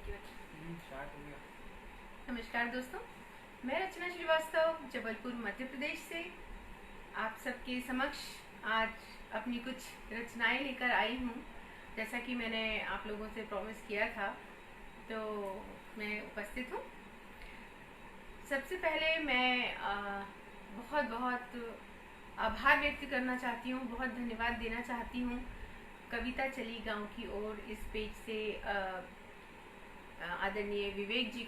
Start हो गया। नमस्कार दोस्तों, मैं रचना श्रीवास्तव जबलपुर मध्य प्रदेश से आप सबके समक्ष आज अपनी कुछ रचनाएं लेकर आई हूँ। जैसा कि मैंने आप लोगों से प्रॉमिस किया था, तो मैं उपस्थित हूँ। सबसे पहले मैं बहुत बहुत आभार व्यक्त करना चाहती हूँ, बहुत धन्यवाद देना चाहती हूँ कविता चली गांव की ओर इस पेज से आदरणीय विवेक जी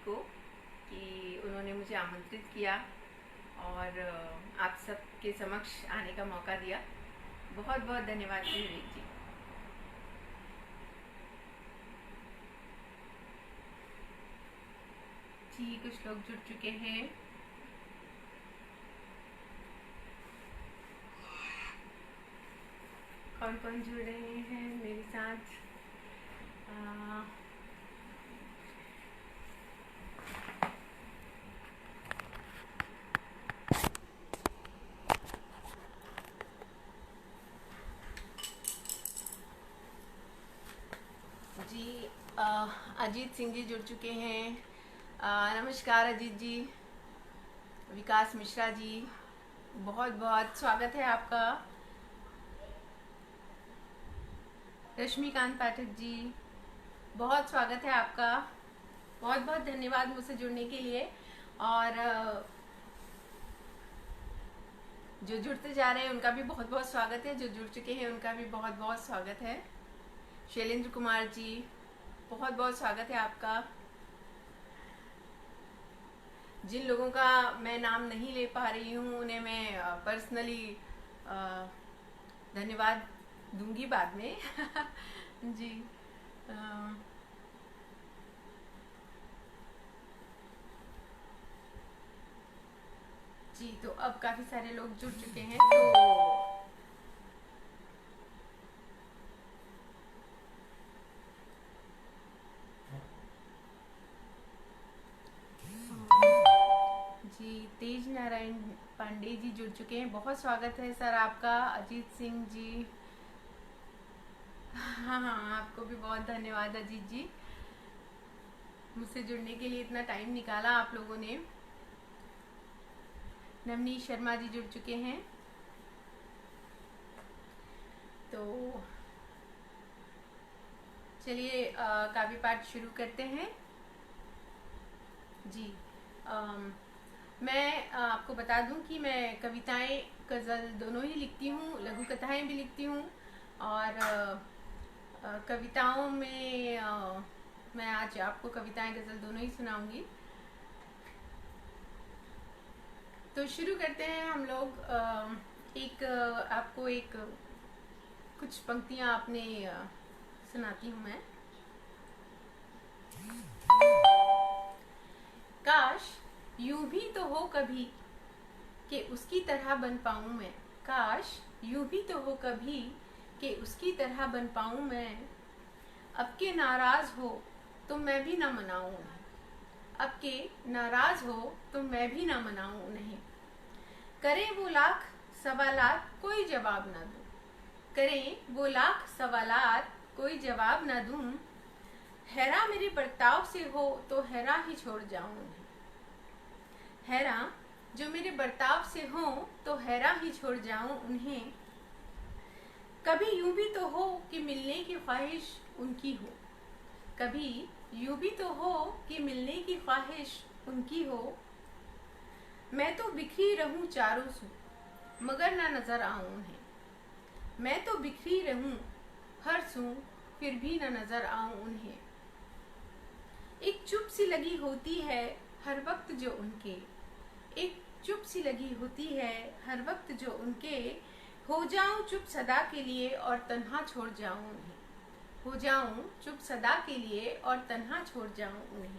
को कि उन्होंने मुझे आमंत्रित किया और आप सबके समक्ष आने का मौका दिया। बहुत बहुत धन्यवाद विवेक जी। जी, कुछ लोग जुड़ चुके हैं। कौन कौन जुड़ रहे हैं मेरे साथ? जी, अजीत सिंह जी जुड़ चुके हैं। नमस्कार अजीत जी। विकास मिश्रा जी, बहुत बहुत स्वागत है आपका। रश्मिकांत पाठक जी, बहुत स्वागत है आपका। बहुत बहुत धन्यवाद मुझसे जुड़ने के लिए। और जो जुड़ते जा रहे हैं उनका भी बहुत बहुत स्वागत है, जो जुड़ चुके हैं उनका भी बहुत बहुत स्वागत है। शैलेंद्र कुमार जी, बहुत बहुत स्वागत है आपका। जिन लोगों का मैं नाम नहीं ले पा रही हूँ उन्हें मैं पर्सनली धन्यवाद दूंगी बाद में। जी, जी, तो अब काफी सारे लोग जुड़ चुके हैं, तो जी, तेज नारायण पांडे जी जुड़ चुके हैं। बहुत स्वागत है सर आपका। अजीत सिंह जी, हाँ हाँ, आपको भी बहुत धन्यवाद अजीत जी, मुझसे जुड़ने के लिए इतना टाइम निकाला आप लोगों ने। नवनीत शर्मा जी जुड़ चुके हैं। तो चलिए काव्य पाठ शुरू करते हैं। जी, मैं आपको बता दूं कि मैं कविताएं गज़ल दोनों ही लिखती हूँ, लघु कथाएं भी लिखती हूँ। और कविताओं में मैं आज आपको कविताएं गज़ल दोनों ही सुनाऊंगी। तो शुरू करते हैं हम लोग। आपको एक कुछ पंक्तियां आपने सुनाती हूँ मैं। काश यूं भी तो हो कभी कि उसकी तरह बन पाऊं मैं। काश यूं भी तो हो कभी कि उसकी तरह बन पाऊं मैं। अब के नाराज हो तो मैं भी ना मनाऊं उन्हें। अब के नाराज हो तो मैं भी ना मनाऊं उन्हें। करें वो लाख सवालात कोई जवाब ना दूं। करें वो लाख सवालात कोई जवाब ना दूं। हैरान मेरे बर्ताव से हो तो हैरान ही छोड़ जाऊं उन्हें। हैरान जो मेरे बर्ताव से हो तो हैरान ही छोड़ जाऊं उन्हें। कभी यूं भी तो हो कि मिलने की ख्वाहिश उनकी हो। कभी यूं भी तो हो कि मिलने की ख्वाहिश उनकी हो। मैं तो बिखरी रहूं चारों सू मगर ना नजर आऊं उन्हें। मैं तो बिखरी रहूं हर सू फिर भी ना नजर आऊं उन्हें। एक चुप सी लगी होती है हर वक्त जो उनके। एक चुप सी लगी होती है हर वक्त जो उनके। हो जाऊं चुप सदा के लिए और तन्हा छोड़ जाऊं उन्हें। हो जाऊं चुप सदा के लिए और तन्हा छोड़ जाऊं उन्हें।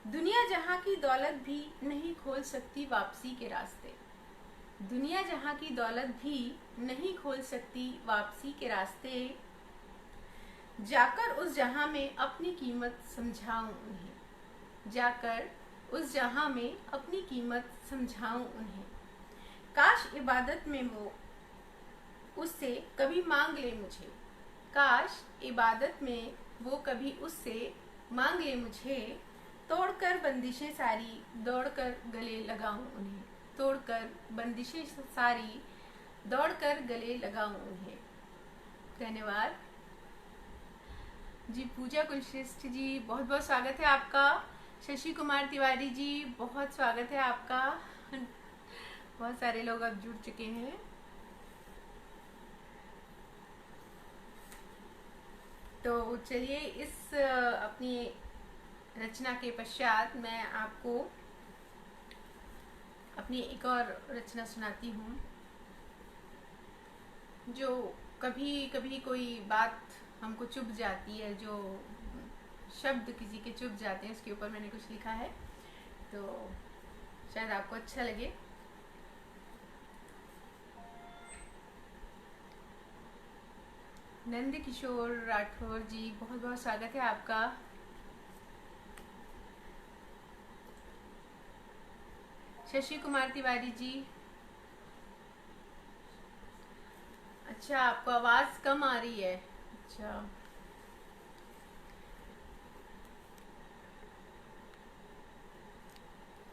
दुनिया जहां की दौलत भी नहीं खोल सकती वापसी के रास्ते। दुनिया जहां की दौलत भी नहीं खोल सकती वापसी के रास्ते। जाकर उस जहां में अपनी कीमत समझाऊं उन्हें। जाकर उस जहां में अपनी कीमत समझाऊं उन्हें। काश इबादत में वो उससे कभी मांग ले मुझे। काश इबादत में वो कभी उससे मांग ले मुझे, तोड़कर बंदिशें सारी दौड़कर गले लगाऊं उन्हें, तोड़कर बंदिशें सारी दौड़कर गले लगाऊं उन्हें। धन्यवाद जी। पूजा कुलश्रेष्ठ जी, बहुत बहुत स्वागत है आपका। शशि कुमार तिवारी जी, बहुत स्वागत है आपका। बहुत सारे लोग अब जुड़ चुके हैं। तो चलिए, इस अपनी रचना के पश्चात मैं आपको अपनी एक और रचना सुनाती हूँ, जो कभी कभी कोई बात हमको चुभ जाती है, जो शब्द किसी के चुभ जाते हैं, उसके ऊपर मैंने कुछ लिखा है, तो शायद आपको अच्छा लगे। नंद किशोर राठौर जी, बहुत बहुत स्वागत है आपका। शशि कुमार तिवारी जी, अच्छा आपको आवाज कम आ रही है। अच्छा,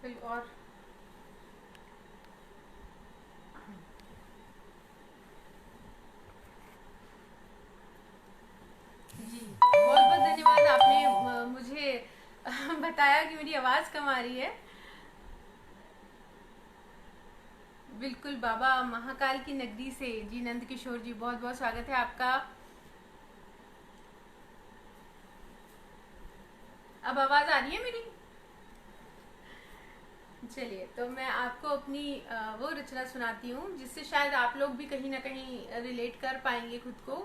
कोई और? जी, बहुत बहुत धन्यवाद, आपने मुझे बताया कि मेरी आवाज कम आ रही है। बिल्कुल, बाबा महाकाल की नगरी से जी, नंद किशोर जी, बहुत बहुत स्वागत है आपका। अब आवाज आ रही है मेरी? चलिए, तो मैं आपको अपनी वो रचना सुनाती हूँ, जिससे शायद आप लोग भी कहीं ना कहीं रिलेट कर पाएंगे खुद को,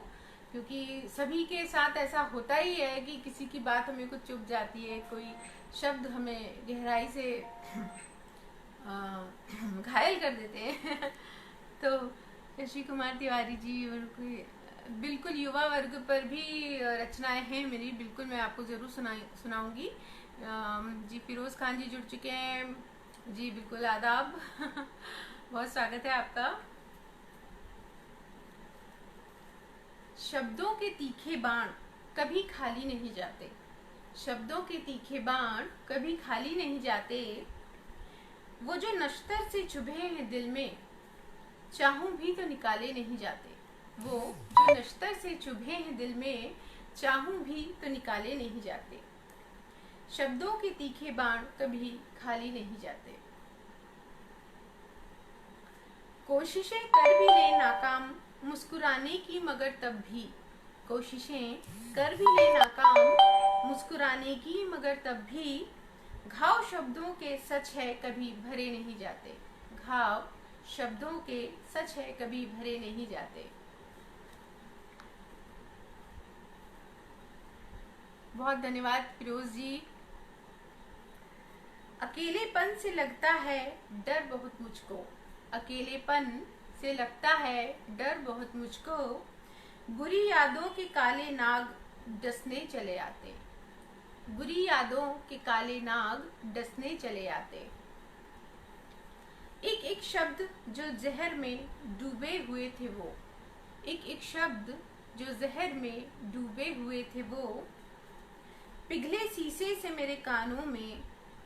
क्योंकि सभी के साथ ऐसा होता ही है कि किसी की बात हमें कुछ चुभ जाती है, कोई शब्द हमें गहराई से घायल कर देते हैं। तो शशि कुमार तिवारी जी, बिल्कुल युवा वर्ग पर भी रचनाएं हैं मेरी, बिल्कुल मैं आपको जरूर सुनाऊंगी। जी, फिरोज खान जी जुड़ चुके हैं जी, बिल्कुल आदाब। बहुत स्वागत है आपका। शब्दों के तीखे बाण कभी खाली नहीं जाते, शब्दों के तीखे बाण कभी खाली नहीं जाते, वो जो नश्तर से चुभे हैं दिल में, चाहूं भी तो निकाले नहीं जाते, वो जो नश्तर से चुभे हैं दिल में, चाहूं भी तो निकाले नहीं जाते, शब्दों के तीखे बाण कभी खाली नहीं जाते। कोशिशें कर भी ले नाकाम मुस्कुराने की, मगर तब भी कोशिशें कर भी ले नाकाम मुस्कुराने की, मगर तब भी घाव शब्दों के सच है कभी भरे नहीं जाते, घाव शब्दों के सच है कभी भरे नहीं जाते। बहुत धन्यवाद फिरोज जी। अकेलेपन से लगता है डर बहुत मुझको, अकेलेपन से लगता है डर बहुत मुझको, बुरी यादों के काले नाग डसने चले आते, बुरी यादों के काले नाग डसने चले आते। एक एक शब्द जो जहर में डूबे हुए थे वो, एक एक शब्द जो जहर में डूबे हुए थे वो, पिघले शीशे से मेरे कानों में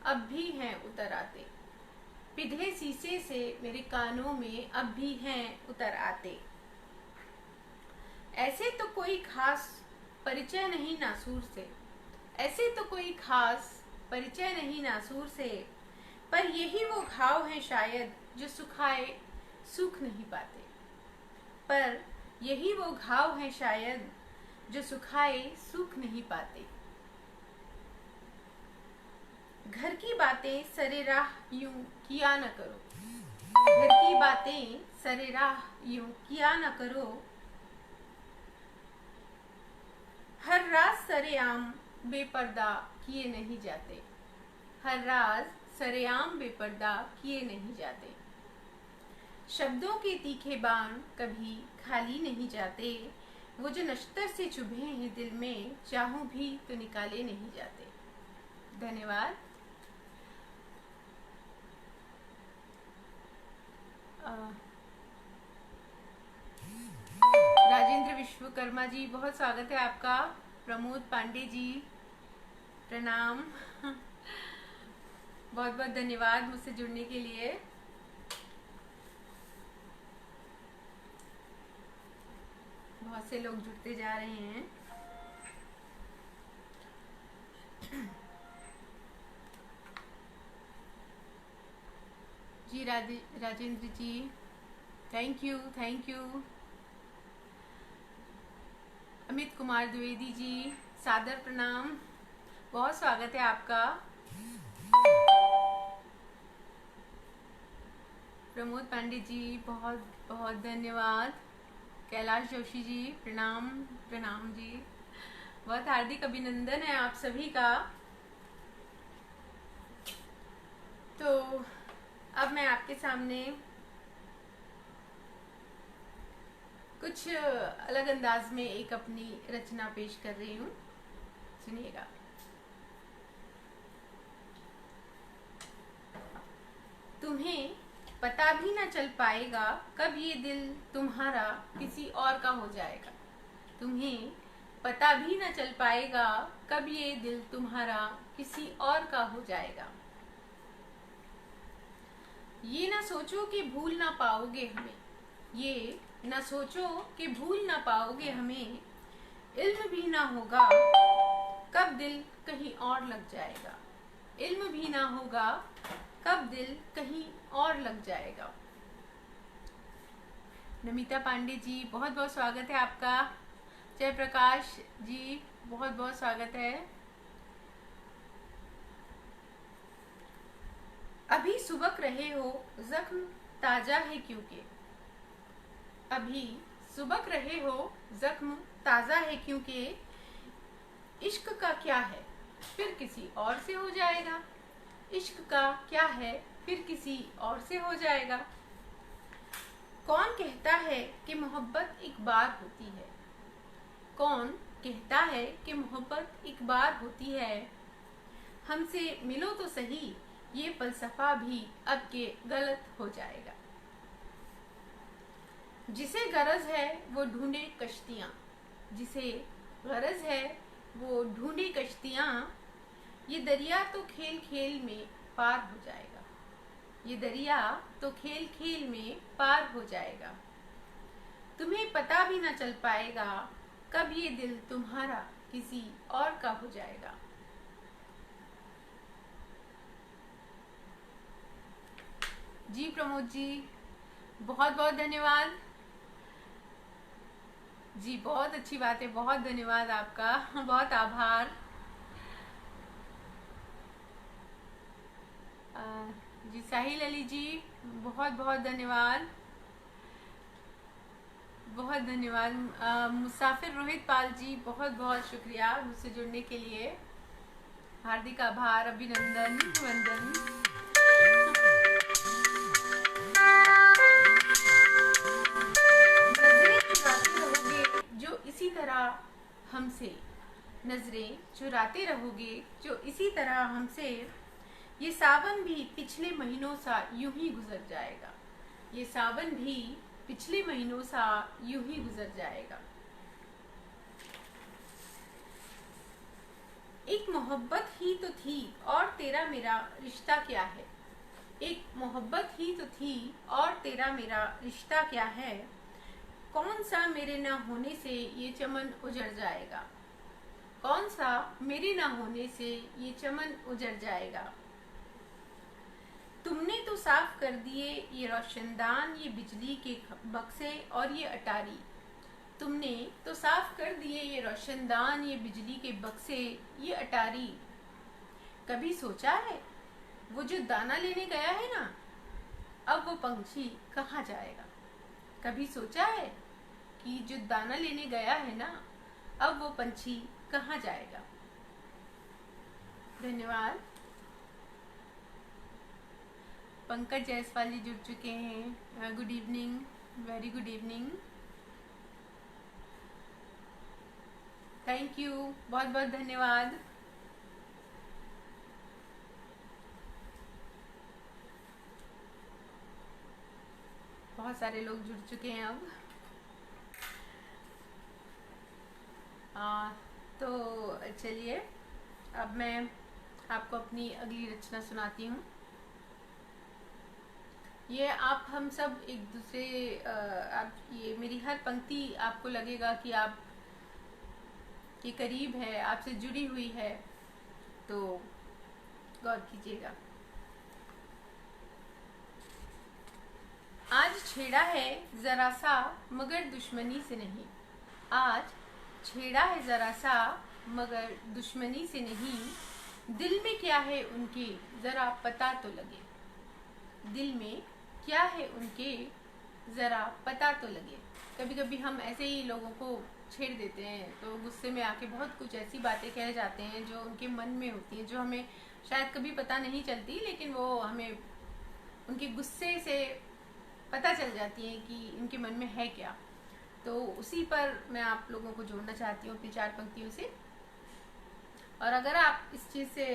अब भी हैं उतर आते, पिघले शीशे से मेरे कानों में अब भी हैं उतर आते। ऐसे तो कोई खास परिचय नहीं नासूर से, ऐसे तो कोई खास परिचय नहीं नासूर से, पर यही वो घाव हैं शायद जो सुखाए सूख नहीं पाते, पर यही वो घाव हैं शायद जो सुखाए सूख नहीं पाते। घर की बातें सरेराह यूं किया न करो, घर की बातें सरेराह यूं किया न करो, हर राज सरेआम बेपर्दा किए नहीं जाते, हर राज सरेआम बेपर्दा किए नहीं जाते। शब्दों के तीखे बाण कभी खाली नहीं जाते, वो जो नश्तर से चुभे हैं दिल में, चाहूं भी तो निकाले नहीं जाते। धन्यवाद। राजेंद्र विश्वकर्मा जी, बहुत स्वागत है आपका। प्रमोद पांडे जी, प्रणाम। बहुत बहुत धन्यवाद मुझसे जुड़ने के लिए। बहुत से लोग जुड़ते जा रहे हैं। Ji Rajendra ji, thank you thank you. Amit Kumar Dwivedi ji, सादर प्रणाम, बहुत स्वागत है आपका। प्रमोद पांडे जी, बहुत बहुत धन्यवाद। कैलाश जोशी जी, प्रणाम प्रणाम जी, बहुत हार्दिक अभिनंदन है आप सभी का। तो अब मैं आपके सामने कुछ अलग अंदाज में एक अपनी रचना पेश कर रही हूँ, सुनिएगा। तुम्हें पता भी ना चल पाएगा कब ये दिल तुम्हारा किसी और का हो जाएगा। तुम्हें पता भी ना चल पाएगा कब ये दिल तुम्हारा किसी और का हो जाएगा। ये ना सोचो कि भूल ना पाओगे हमें, ये ना सोचो कि भूल ना पाओगे हमें। इल्म भी ना होगा कब दिल कहीं और लग जाएगा। इल्म भी ना होगा कब दिल कहीं और लग जाएगा। नमिता पांडे जी, बहुत बहुत स्वागत है आपका। जयप्रकाश जी, बहुत बहुत स्वागत है। अभी सुबक रहे हो जख्म ताजा है क्योंकि, अभी सुबक रहे हो जख्म ताजा है क्योंकि। इश्क का क्या है फिर किसी और से हो जाएगा। इश्क का क्या है फिर किसी और से हो जाएगा। कौन कहता है कि मोहब्बत एक बार होती है। कौन कहता है कि मोहब्बत एक बार होती है। हमसे मिलो तो सही, ये फलसफा भी अब के गलत हो जाएगा। जिसे गरज है वो ढूंढे कश्तियाँ, जिसे गरज है वो ढूंढे कश्तियाँ। ये दरिया तो खेल खेल में पार हो जाएगा। ये दरिया तो खेल खेल में पार हो जाएगा। तुम्हें पता भी ना चल पाएगा कब ये दिल तुम्हारा किसी और का हो जाएगा। जी प्रमोद जी, बहुत बहुत धन्यवाद जी, बहुत अच्छी बात है, बहुत धन्यवाद आपका, बहुत आभार। जी साहिल अली जी, बहुत बहुत धन्यवाद, बहुत धन्यवाद। मुसाफिर रोहित पाल जी, बहुत बहुत शुक्रिया मुझसे जुड़ने के लिए, हार्दिक आभार, अभिनंदन, वंदन। जो इसी तरह हमसे, नजरें चुराते रहोगे जो इसी तरह हमसे। ये सावन भी पिछले महीनों सा यूं ही गुजर जाएगा। ये सावन भी पिछले महीनों सा यूं ही गुजर जाएगा। एक मोहब्बत ही तो थी और तेरा मेरा रिश्ता क्या है। एक मोहब्बत ही तो थी और तेरा मेरा रिश्ता क्या है। कौन सा मेरे न होने से ये चमन उजड़ जाएगा। कौन सा मेरे न होने से ये चमन उजड़ जाएगा। तुमने तो साफ कर दिए ये रोशनदान, ये बिजली के बक्से और ये अटारी। तुमने तो साफ कर दिए ये रोशनदान, ये बिजली के बक्से, ये अटारी। कभी सोचा है वो जो दाना लेने गया है ना, अब वो पंछी कहाँ जाएगा। कभी सोचा है कि जो दाना लेने गया है ना, अब वो पंछी कहाँ जाएगा। धन्यवाद। पंकज जायसवाल जी जुड़ चुके हैं। Good evening, very good evening, thank you, बहुत बहुत धन्यवाद। बहुत सारे लोग जुड़ चुके हैं अब। आ, तो चलिए अब मैं आपको अपनी अगली रचना सुनाती हूँ। ये आप हम सब एक दूसरे आप ये मेरी हर पंक्ति आपको लगेगा कि आप के करीब है, आपसे जुड़ी हुई है, तो गौर कीजिएगा। आज छेड़ा है जरा सा मगर दुश्मनी से नहीं, आज छेड़ा है जरा सा मगर दुश्मनी से नहीं, दिल में क्या है उनके जरा पता तो लगे, दिल में क्या है उनके जरा पता तो लगे। कभी कभी हम ऐसे ही लोगों को छेड़ देते हैं तो गुस्से में आके बहुत कुछ ऐसी बातें कह जाते हैं जो उनके मन में होती हैं, जो हमें शायद कभी पता नहीं चलती, लेकिन वो हमें उनके गुस्से से पता चल जाती है कि इनके मन में है क्या। तो उसी पर मैं आप लोगों को जोड़ना चाहती हूँ अपनी 4 पंक्तियों से। और अगर आप इस चीज़ से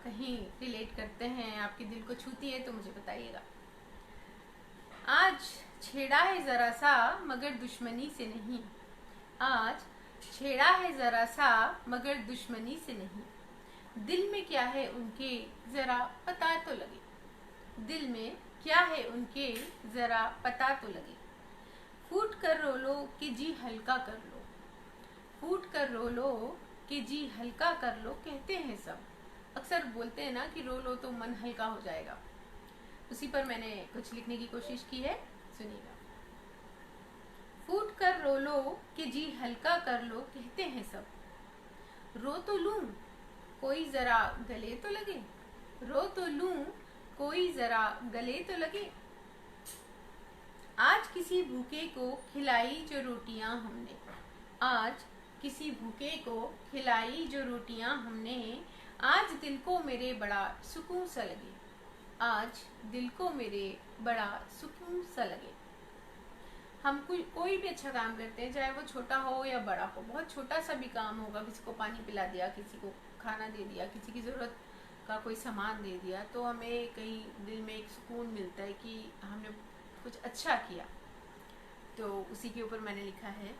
कहीं रिलेट करते हैं, आपके दिल को छूती है, तो मुझे बताइएगा। आज छेड़ा है जरा सा मगर दुश्मनी से नहीं, आज छेड़ा है जरा सा मगर दुश्मनी से नहीं, दिल में क्या है उनके जरा पता तो लगे, दिल में क्या है उनके जरा पता तो लगे। फूट कर रो लो कि जी हल्का कर लो, फूट कर रो लो कि जी हल्का कर लो, कहते हैं सब, अक्सर बोलते हैं ना कि रो लो तो मन हल्का हो जाएगा। उसी पर मैंने कुछ लिखने की कोशिश की है, सुनिएगा। फूट कर रो लो कि जी हल्का कर लो, कहते हैं सब, रो तो लूं कोई जरा गले तो लगे, रो तो लूं कोई जरा गले तो लगे। आज किसी भूखे को खिलाई जो रोटियां हमने, आज किसी भूखे को खिलाई जो रोटियां हमने, आज दिल को मेरे बड़ा सुकून सा लगे, आज दिल को मेरे बड़ा सुकून सा लगे। हम कोई भी अच्छा काम करते हैं, चाहे वो छोटा हो या बड़ा हो, बहुत छोटा सा भी काम होगा, किसी को पानी पिला दिया, किसी को खाना दे दिया, किसी की ज़रूरत का कोई सामान दे दिया, तो हमें कहीं दिल में एक सुकून मिलता है कि हमने कुछ अच्छा किया। तो उसी के ऊपर मैंने लिखा है,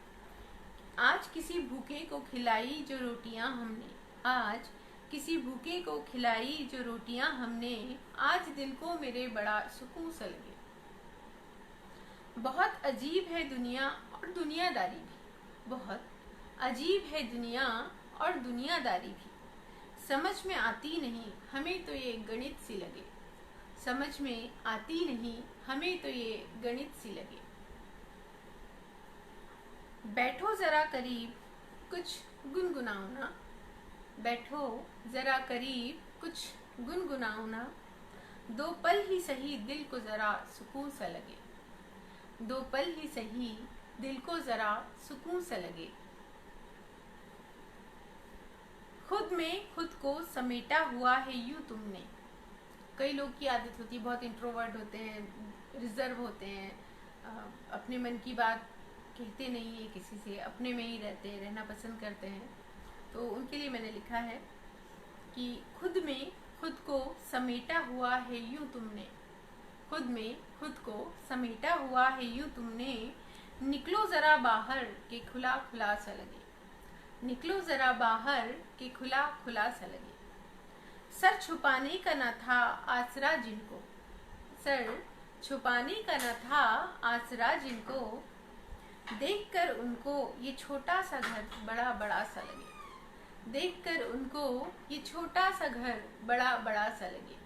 आज किसी भूखे को खिलाई जो रोटियां हमने, आज किसी भूखे को खिलाई जो रोटियां हमने, आज दिल को मेरे बड़ा सुकून सा लगे। बहुत अजीब है दुनिया और दुनियादारी भी, बहुत अजीब है दुनिया और दुनियादारी भी, समझ में आती नहीं हमें तो ये गणित सी लगे, समझ में आती नहीं हमें तो ये गणित सी लगे। बैठो जरा करीब कुछ गुनगुनाओ ना, बैठो जरा करीब कुछ गुनगुनाओ ना, दो पल ही सही दिल को जरा सुकून सा लगे, दो पल ही सही दिल को जरा सुकून सा लगे। खुद में खुद को समेटा हुआ है यूं तुमने, कई लोग की आदत होती है, बहुत इंट्रोवर्ट होते हैं, रिजर्व होते हैं, अपने मन की बात कहते नहीं है किसी से, अपने में ही रहना पसंद करते हैं। तो उनके लिए मैंने लिखा है कि खुद में खुद को समेटा हुआ है यूं तुमने, खुद में खुद को समेटा हुआ है यूं तुमने, निकलो जरा बाहर के खुला खुला सा लगे, निकलो जरा बाहर के खुला खुला सा लगे। सर छुपाने का न था आसरा जिनको, सर छुपाने का न था आसरा जिनको, देखकर उनको ये छोटा सा घर बड़ा बड़ा सा लगे, देखकर उनको ये छोटा सा घर बड़ा बड़ा सा लगे।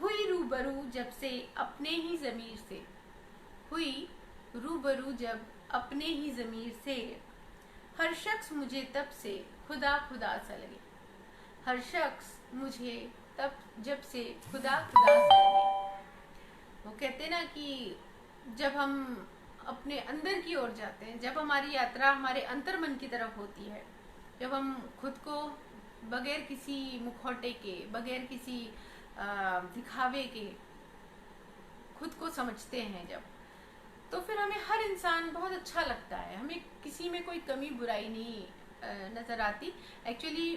हुई रूबरू जब से अपने ही ज़मीर से, हुई रूबरू जब अपने ही ज़मीर से, हर शख्स मुझे तब से खुदा खुदा सा लगे, हर शख्स मुझे तब जब से खुदा खुदा सा लगे। वो कहते ना कि जब हम अपने अंदर की ओर जाते हैं, जब हमारी यात्रा हमारे अंतर्मन की तरफ होती है, जब हम खुद को बगैर किसी मुखौटे के, बगैर किसी दिखावे के खुद को समझते हैं जब, तो फिर हमें हर इंसान बहुत अच्छा लगता है, हमें किसी में कोई कमी बुराई नहीं नज़र आती। एक्चुअली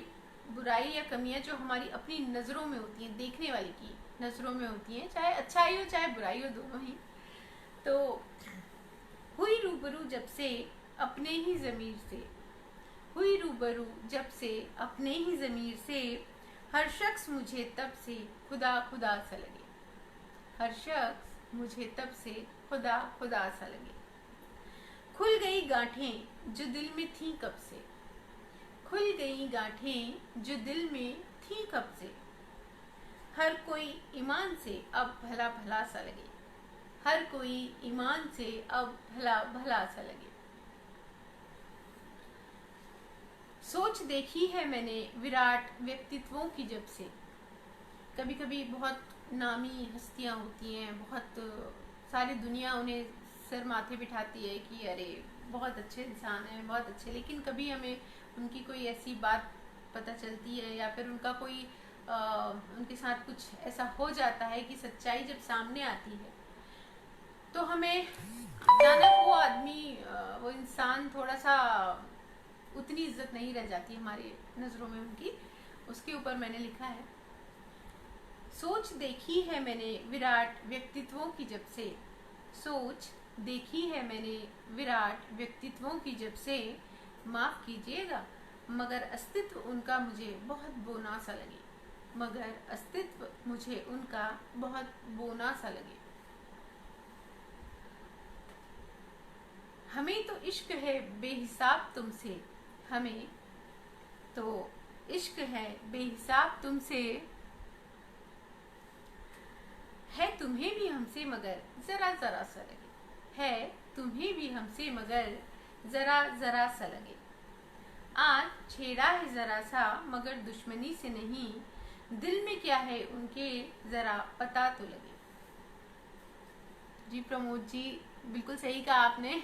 बुराई या कमियां जो हमारी अपनी नज़रों में होती हैं, देखने वाले की नज़रों में होती हैं, चाहे अच्छाई हो चाहे बुराई हो, दोनों ही। तो हुई रूबरू जब से अपने ही ज़मीर से, हुई रूबरू जब से अपने ही ज़मीर से, हर शख्स मुझे तब से खुदा खुदा सा लगे। हर शख्स मुझे तब से खुदा खुदा सा लगे। खुल गई गांठें जो दिल में थी कब से, खुल गई गांठें जो दिल में थी कब से, हर कोई ईमान से अब भला भला सा लगे। हर कोई ईमान से अब भला भला सा लगे। सोच देखी है मैंने विराट व्यक्तित्वों की जब से। कभी कभी बहुत नामी हस्तियां होती हैं, बहुत सारी दुनिया उन्हें सर माथे बिठाती है कि अरे बहुत अच्छे इंसान हैं, बहुत अच्छे, लेकिन कभी हमें उनकी कोई ऐसी बात पता चलती है या फिर उनका कोई उनके साथ कुछ ऐसा हो जाता है कि सच्चाई जब सामने आती है तो हमें अचानक वो आदमी, वो इंसान थोड़ा सा उतनी इज्जत नहीं रह जाती हमारी नज़रों में उनकी। उसके ऊपर मैंने लिखा है, सोच देखी है मैंने विराट व्यक्तित्वों की जब से। सोच देखी है मैंने विराट व्यक्तित्वों की जब से, माफ कीजिएगा मगर अस्तित्व उनका मुझे बहुत बोना सा लगे। मगर अस्तित्व मुझे उनका बहुत बोना सा लगे। हमें तो इश्क है बेहिसाब तुमसे, हमें तो इश्क है बेहिसाब तुमसे, है तुम्हें भी हमसे मगर जरा जरा सा लगे। है तुम्हें भी हमसे मगर जरा जरा सा लगे। आज छेड़ा है जरा सा मगर दुश्मनी से नहीं, दिल में क्या है उनके जरा पता तो लगे। जी प्रमोद जी, बिल्कुल सही कहा आपने।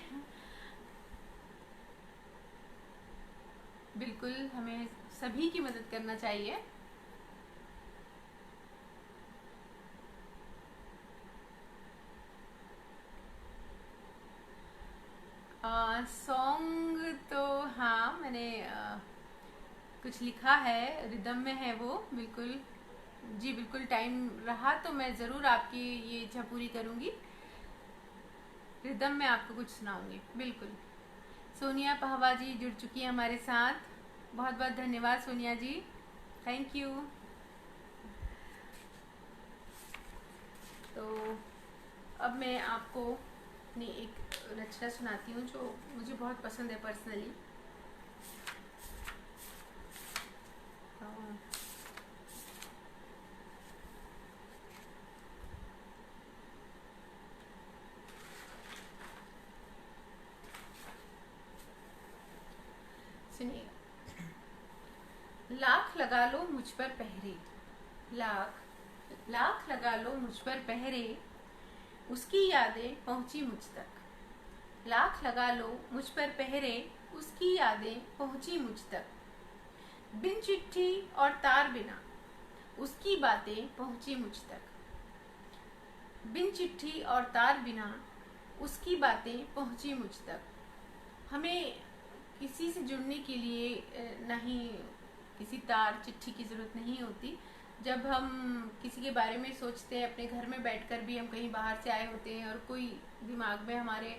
बिल्कुल हमें सभी की मदद करना चाहिए। सॉन्ग तो हाँ मैंने कुछ लिखा है, रिदम में है वो। बिल्कुल जी, बिल्कुल टाइम रहा तो मैं ज़रूर आपकी ये इच्छा पूरी करूँगी। रिदम में आपको कुछ सुनाऊंगी बिल्कुल। सोनिया पहवा जी जुड़ चुकी है हमारे साथ, बहुत बहुत धन्यवाद सोनिया जी, थैंक यू। तो अब मैं आपको अपनी एक रचना सुनाती हूँ जो मुझे बहुत पसंद है पर्सनली। सुनिए। लाख लगा लो मुझ पर पहरे, लाख लाख लगा लो मुझ पर पहरे, उसकी यादें पहुंची मुझ तक। लाख लगा लो मुझ पर पहरे, उसकी यादें पहुंची मुझ तक। बिन चिट्ठी और तार बिना उसकी बातें पहुंची मुझ तक। बिन चिट्ठी और तार बिना उसकी बातें पहुंची मुझ तक। हमें किसी से जुड़ने के लिए नहीं किसी तार चिट्ठी की ज़रूरत नहीं होती। जब हम किसी के बारे में सोचते हैं, अपने घर में बैठकर भी हम कहीं बाहर से आए होते हैं और कोई दिमाग में हमारे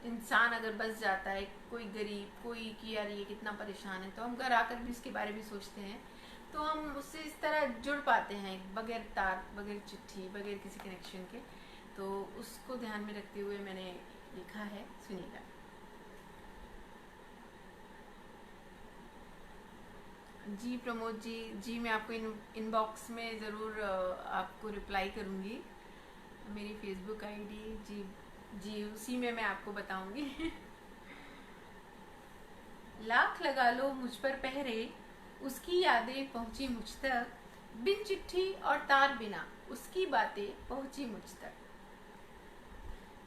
इंसान अगर बस जाता है, कोई गरीब, कोई कि यार ये कितना परेशान है, तो हम घर आकर भी उसके बारे में सोचते हैं। तो हम उससे इस तरह जुड़ पाते हैं बगैर तार, बगैर चिट्ठी, बगैर किसी कनेक्शन के। तो उसको ध्यान में रखते हुए मैंने लिखा है, सुनिएगा। जी प्रमोद जी, जी मैं आपको इनबॉक्स में ज़रूर आपको रिप्लाई करूँगी। मेरी फेसबुक आईडी जी जी उसी में मैं आपको बताऊंगी। लाख लगा लो मुझ पर पहरे, उसकी यादें पहुंची मुझ तक। बिन चिट्ठी और तार बिना उसकी बातें पहुंची मुझ तक।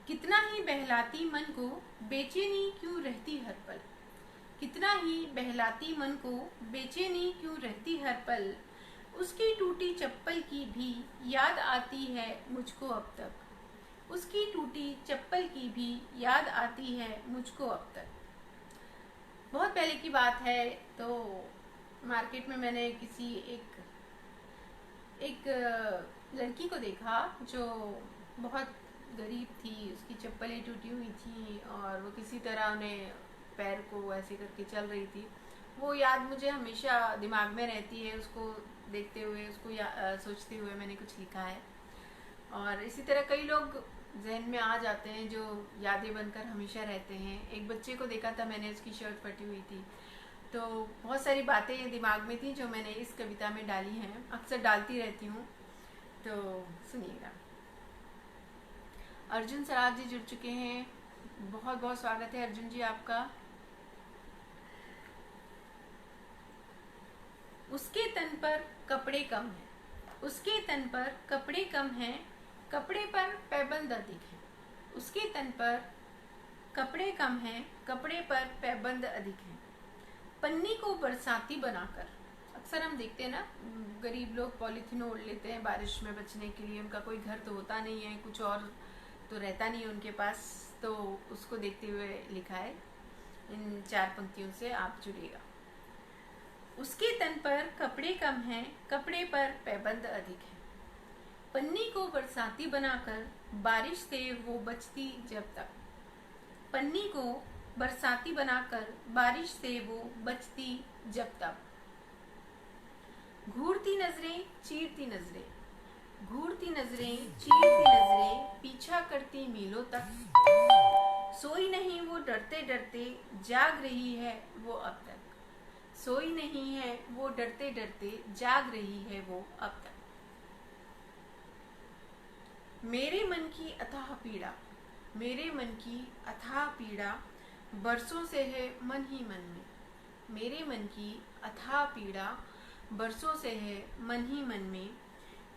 कितना ही बहलाती मन को बेचैनी क्यों रहती हर पल। कितना ही बहलाती मन को बेचैनी क्यों रहती हर पल। उसकी टूटी चप्पल की भी याद आती है मुझको अब तक। उसकी टूटी चप्पल की भी याद आती है मुझको अब तक। बहुत पहले की बात है, तो मार्केट में मैंने किसी एक लड़की को देखा जो बहुत गरीब थी, उसकी चप्पलें टूटी हुई थी और वो किसी तरह उन्हें पैर को ऐसे करके चल रही थी। वो याद मुझे हमेशा दिमाग में रहती है, उसको देखते हुए, उसको सोचते हुए मैंने कुछ लिखा है। और इसी तरह कई लोग जहन में आ जाते हैं जो यादें बनकर हमेशा रहते हैं। एक बच्चे को देखा था मैंने, उसकी शर्ट फटी हुई थी, तो बहुत सारी बातें दिमाग में थी जो मैंने इस कविता में डाली हैं, अक्सर डालती रहती हूँ। तो सुनिएगा। अर्जुन सराज जी जुड़ चुके हैं, बहुत बहुत स्वागत है अर्जुन जी आपका। उसके तन पर कपड़े कम हैं, उसके तन पर कपड़े कम हैं, कपड़े पर पैबंद अधिक है। उसके तन पर कपड़े कम हैं, कपड़े पर पैबंद अधिक है। पन्नी को बरसाती बनाकर, अक्सर हम देखते हैं ना, गरीब लोग पॉलीथीन ओढ़ लेते हैं बारिश में बचने के लिए। उनका कोई घर तो होता नहीं है, कुछ और तो रहता नहीं है उनके पास, तो उसको देखते हुए लिखा है इन 4 पंक्तियों से आप जुड़ेगा। उसके तन पर कपड़े कम हैं, कपड़े पर पैबंद अधिक है। पन्नी को बरसाती बनाकर बारिश से वो बचती जब तक। पन्नी को बरसाती बनाकर बारिश से वो बचती जब तक। घूरती नजरें चीरती नजरें, घूरती नजरें चीरती नजरें, पीछा करती मीलों तक। सोई नहीं वो डरते डरते, जाग रही है वो अब तक। सोई नहीं है वो डरते डरते, जाग रही है वो अब तक। मेरे मन की अथाह पीड़ा, मेरे मन की अथाह पीड़ा, बरसों से है मन ही मन में। मेरे मन की अथाह पीड़ा, बरसों से है मन ही मन में।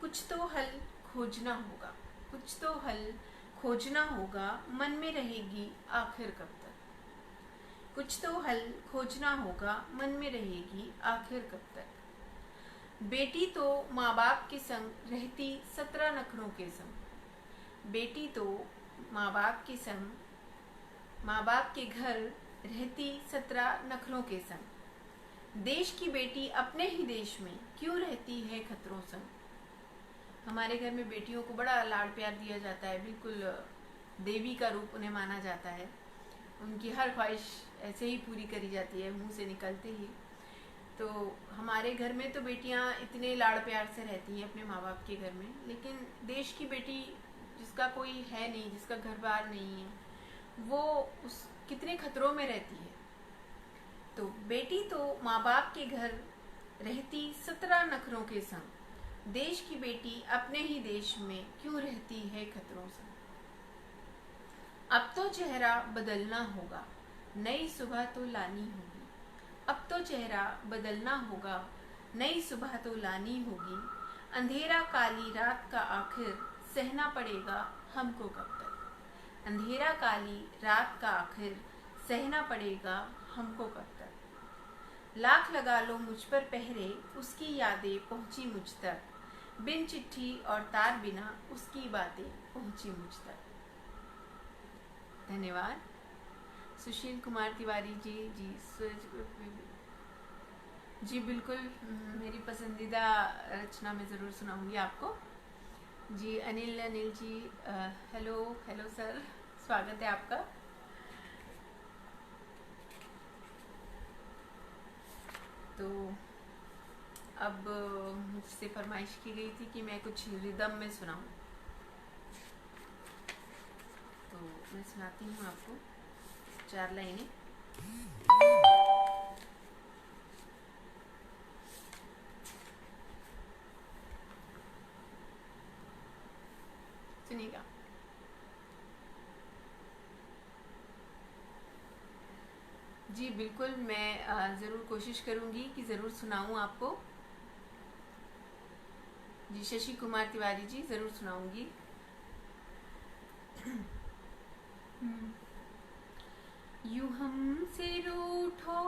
कुछ तो हल खोजना होगा, कुछ तो हल खोजना होगा, मन में रहेगी आखिर कब तक। कुछ तो हल खोजना होगा, मन में रहेगी आखिर कब तक। बेटी तो माँ बाप के संग रहती 17 नखरों के संग। बेटी तो माँ बाप के संग, माँ बाप के घर रहती 17 नखरों के संग। देश की बेटी अपने ही देश में क्यों रहती है खतरों संग। हमारे घर में बेटियों को बड़ा लाड़ प्यार दिया जाता है, बिल्कुल देवी का रूप उन्हें माना जाता है। उनकी हर ख्वाहिश ऐसे ही पूरी करी जाती है मुंह से निकलते ही। तो हमारे घर में तो बेटियां इतने लाड़ प्यार से रहती हैं अपने माँ बाप के घर में, लेकिन देश की बेटी जिसका कोई है नहीं, जिसका घर बार नहीं है, वो उस कितने खतरों में रहती है। तो बेटी तो माँ बाप के घर रहती 17 नखरों के संग। देश की बेटी अपने ही देश में क्यों रहती है खतरों से। अब तो चेहरा बदलना होगा, नई सुबह तो लानी होगी। अब तो चेहरा बदलना होगा, नई सुबह तो लानी होगी। अंधेरा काली रात का आखिर सहना पड़ेगा हमको कब तक। अंधेरा काली रात का आखिर सहना पड़ेगा हमको कब तक। लाख लगा लो मुझ पर पहरे, उसकी यादें पहुंची मुझ तक। बिन चिट्ठी और तार बिना उसकी बातें पहुंची मुझ तक। धन्यवाद। सुशील कुमार तिवारी जी, जी बिल्कुल, मेरी पसंदीदा रचना में ज़रूर सुनाऊंगी आपको। जी Anil ji, hello hello sir, स्वागत है आपका। तो अब मुझसे फरमाइश की गई थी कि मैं कुछ रिदम में सुनाऊं, तो मैं सुनाती हूँ आपको 4 लाइनें। सुनिएगा। जी बिल्कुल, मैं ज़रूर कोशिश करूँगी कि ज़रूर सुनाऊँ आपको। जी शशि कुमार तिवारी जी, ज़रूर सुनाऊँगी। यूं हमसे रूठो,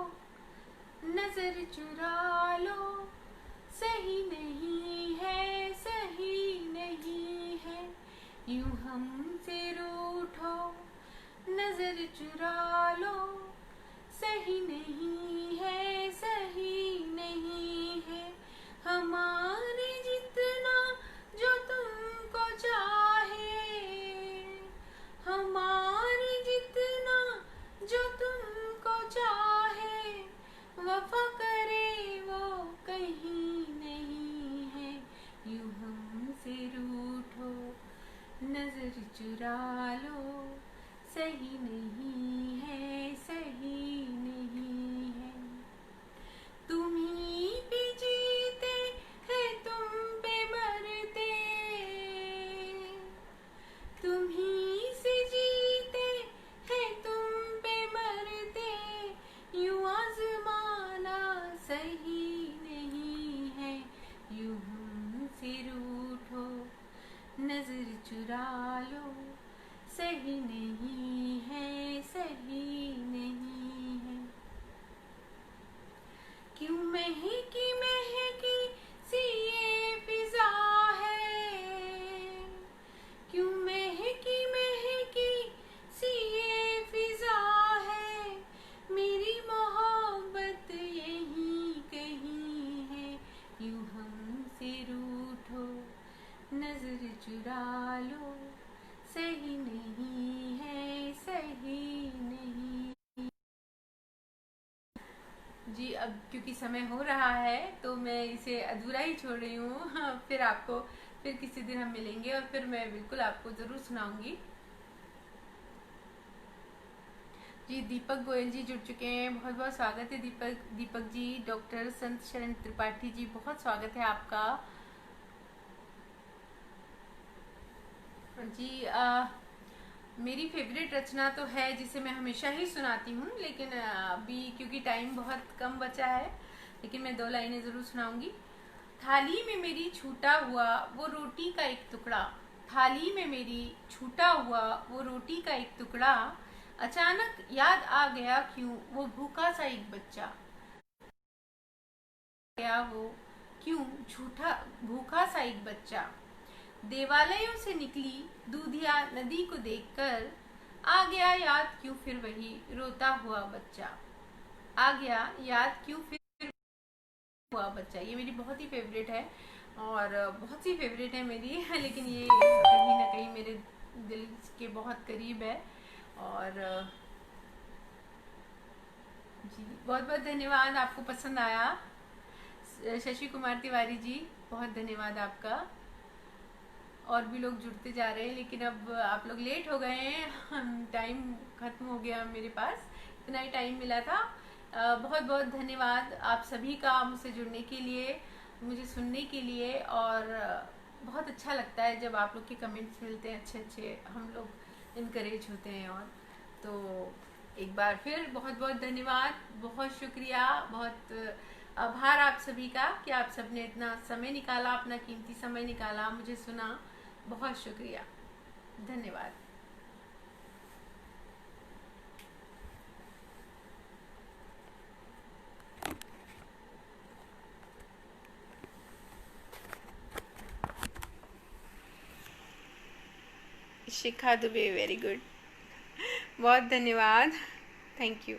नजर चुरा लो, सही नहीं है, सही नहीं है। यूं हमसे रूठो, नजर चुरा लो, सही नहीं है, सही नहीं है। हमारे जितना जो तुमको चाहे, जी, अब क्योंकि समय हो रहा है तो मैं इसे अधूरा ही छोड़ रही हूँ। फिर आपको फिर किसी दिन हम मिलेंगे और फिर मैं बिल्कुल आपको ज़रूर सुनाऊंगी। जी, दीपक गोयल जी जुड़ चुके हैं, बहुत बहुत स्वागत है दीपक जी। डॉक्टर संत शरण त्रिपाठी जी, बहुत स्वागत है आपका। जी, मेरी फेवरेट रचना तो है जिसे मैं हमेशा ही सुनाती हूँ, लेकिन अभी क्योंकि टाइम बहुत कम बचा है, लेकिन मैं 2 लाइनें ज़रूर सुनाऊंगी। थाली में मेरी छूटा हुआ वो रोटी का एक टुकड़ा, थाली में मेरी छूटा हुआ वो रोटी का एक टुकड़ा, अचानक याद आ गया क्यों वो भूखा सा एक बच्चा, गया वो क्यों झूठा भूखा सा एक बच्चा। देवालयों से निकली दूधिया नदी को देखकर आ गया याद क्यों फिर वही रोता हुआ बच्चा, आ गया याद क्यों फिर हुआ बच्चा। ये मेरी बहुत ही फेवरेट है और बहुत सी फेवरेट है मेरी लेकिन ये कहीं ना कहीं मेरे दिल के बहुत करीब है। और जी, बहुत बहुत धन्यवाद, आपको पसंद आया। शशि कुमार तिवारी जी, बहुत धन्यवाद आपका। और भी लोग जुड़ते जा रहे हैं, लेकिन अब आप लोग लेट हो गए हैं, टाइम खत्म हो गया मेरे पास, इतना ही टाइम मिला था। बहुत बहुत धन्यवाद आप सभी का मुझसे जुड़ने के लिए, मुझे सुनने के लिए। और बहुत अच्छा लगता है जब आप लोग के कमेंट्स मिलते हैं अच्छे अच्छे, हम लोग इनकरेज होते हैं। और तो एक बार फिर बहुत बहुत धन्यवाद, बहुत शुक्रिया, बहुत आभार आप सभी का कि आप सबने इतना समय निकाला, अपना कीमती समय निकाला, मुझे सुना। बहुत शुक्रिया, धन्यवाद। शिखा दुबे, वेरी गुड, बहुत धन्यवाद, थैंक यू।